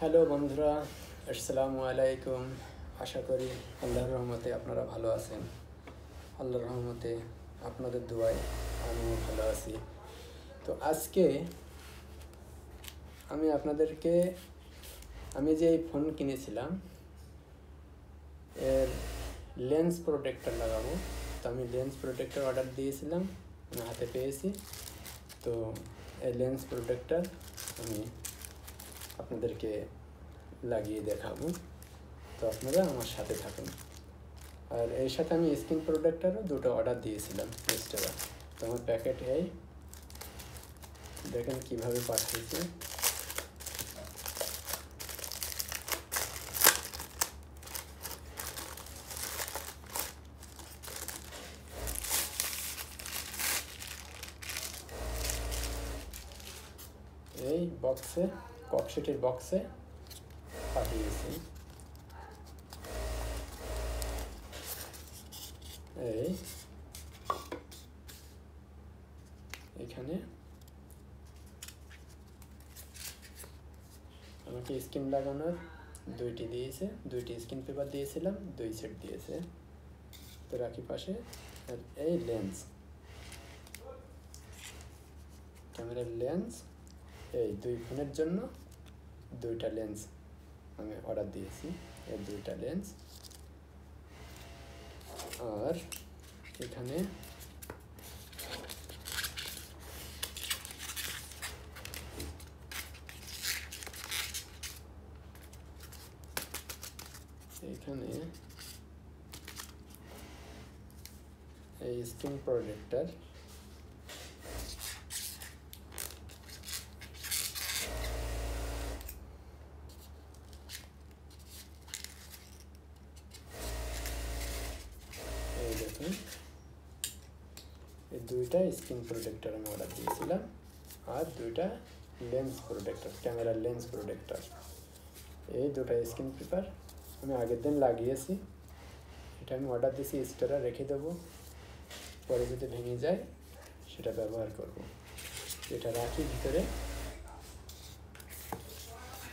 Hello বন্ধুরা, আসসালামু আলাইকুম। আশা করি আল্লাহর রহমতে আপনারা ভালো আছেন। আল্লাহর রহমতে আপনাদের দোয়ায় আমিও ভালো আছি। তো আজকে আমি যে এই ফোন কিনেছিলাম এর লেন্স প্রোটেক্টর লাগাবো। তো আমি লেন্স প্রোটেক্টর অর্ডার দিয়েছিলাম, আমি হাতে পেয়েছি। তো এই লেন্স প্রোটেক্টর আমি আপনাদেরকে লাগিয়ে দেখাবো। তো আপনারা আমার সাথে থাকুন। আর এর সাথে আমি স্ক্রিন প্রোটেক্টরও দুটো অর্ডার দিয়েছিলাম এক্সট্রা। তো আমার প্যাকেট এই দেখেন কীভাবে পাঠিয়েছি। এই বক্সে, ককশিটের বক্সে পাঠিয়েছি। এইখানে আমাকে স্ক্রিন লাগানোর দুইটি স্ক্রিন পেপার দিয়েছিলাম, 2 সেট দিয়েছে। তো রাখি পাশে। আর এই লেন্স, ক্যামেরার লেন্স, এই 2 ফোনের জন্য 2টা লেন্স আমি অর্ডার দিয়েছি। এই 2টা লেন্স। আর এখানে এই স্ক্রিন প্রোটেক্টর। এই দেখুন, এই 2টা স্ক্রিন প্রোটেক্টর আমি অর্ডার দিয়েছিলাম। আর 2টা লেন্স প্রোটেক্টর, ক্যামেরার লেন্স প্রোটেক্টর। এই 2টা স্ক্রিন পেপার আমি আগের দিন লাগিয়েছি। এটা আমি অর্ডার দিয়েছি, এক্সট্রা রেখে দেবো, পরে যদি ভেঙে যায় সেটা ব্যবহার করব। এটা রাখি ভিতরে।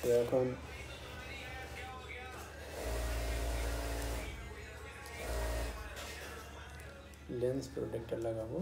তো এখন লেন্স প্রোটেক্টর লাগাবো।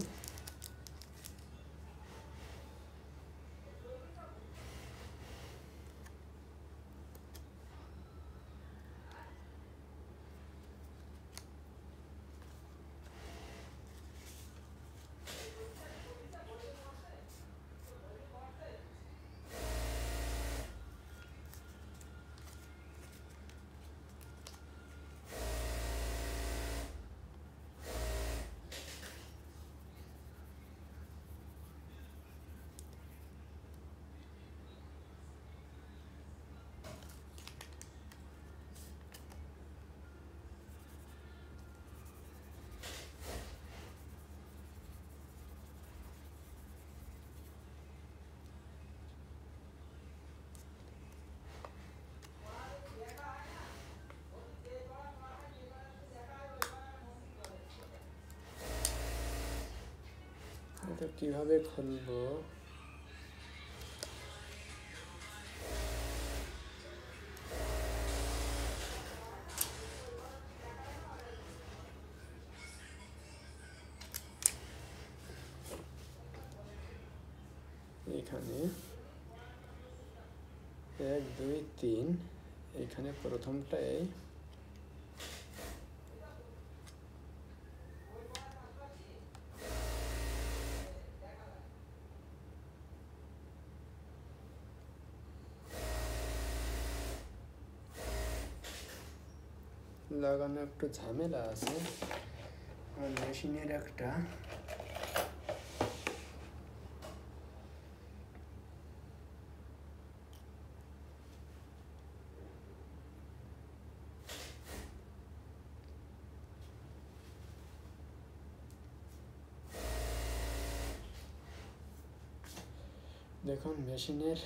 এটা কিভাবে খুলবো? এখানে 1 2 3, এখানে প্রথমটা এই লাগানো একটু ঝামেলা আছে। আর মেশিনের একটা দেখুন, মেশিনের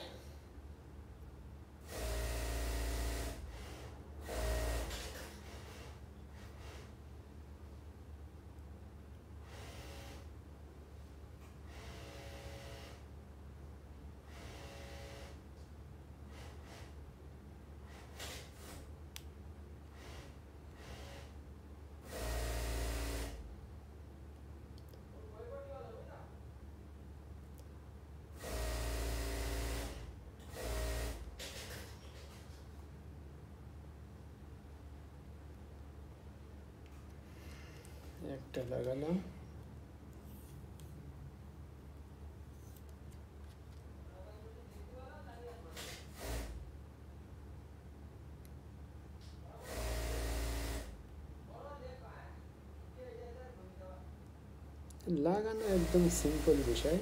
একটা লাগালাম। লাগানো একদম সিম্পল বিষয়।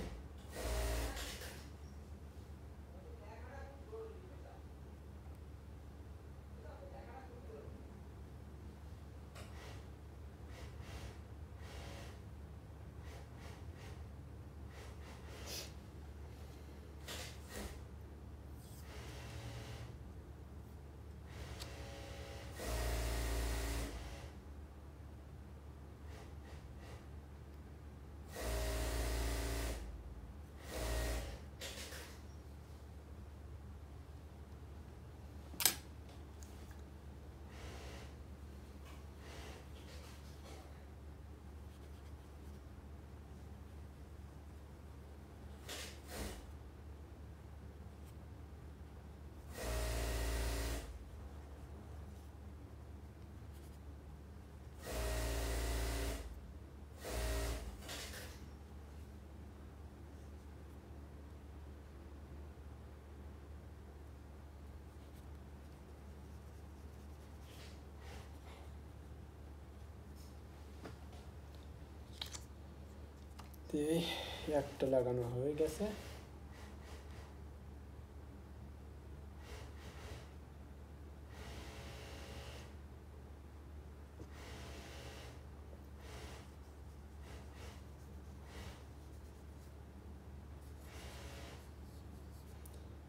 একটা লাগানো হয়ে গেছে।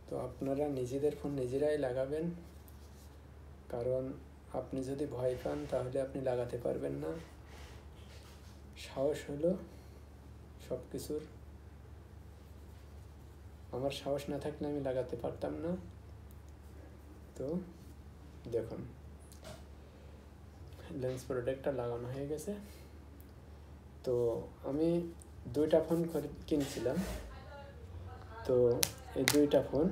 তো আপনারা নিজেদের ফোন নিজেরাই লাগাবেন, কারণ আপনি যদি ভয় পান তাহলে আপনি লাগাতে পারবেন না। সাহস হলো সব কিছুর। আমার সাহস না থাকলে আমি লাগাতে পারতাম না। তো দেখুন, লেন্স প্রোটেক্টর লাগানো হয়ে গেছে। তো আমি 2টা ফোন কিনছিলাম। তো এই 2টা ফোন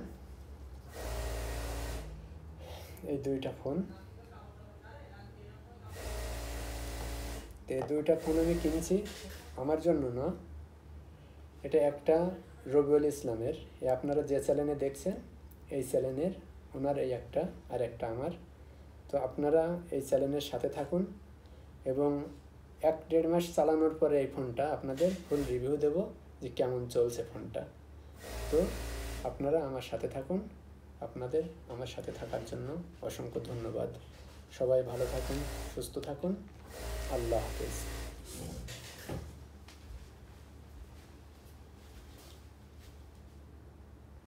এই 2টা ফোন আমি কিনেছি আমার জন্য না। এটা একটা রবিউল ইসলামের, আপনারা যে চ্যানেলে দেখছেন এই চ্যানেলের ওনার এই একটা, আর একটা আমার। তো আপনারা এই চ্যানেলের সাথে থাকুন এবং 1-1.5 মাস চালানোর পরে এই ফোনটা আপনাদের ফুল রিভিউ দেব যে কেমন চলছে ফোনটা। তো আপনারা আমার সাথে থাকুন। আপনাদের আমার সাথে থাকার জন্য অসংখ্য ধন্যবাদ। সবাই ভালো থাকুন, সুস্থ থাকুন। আল্লাহ হাফেজ।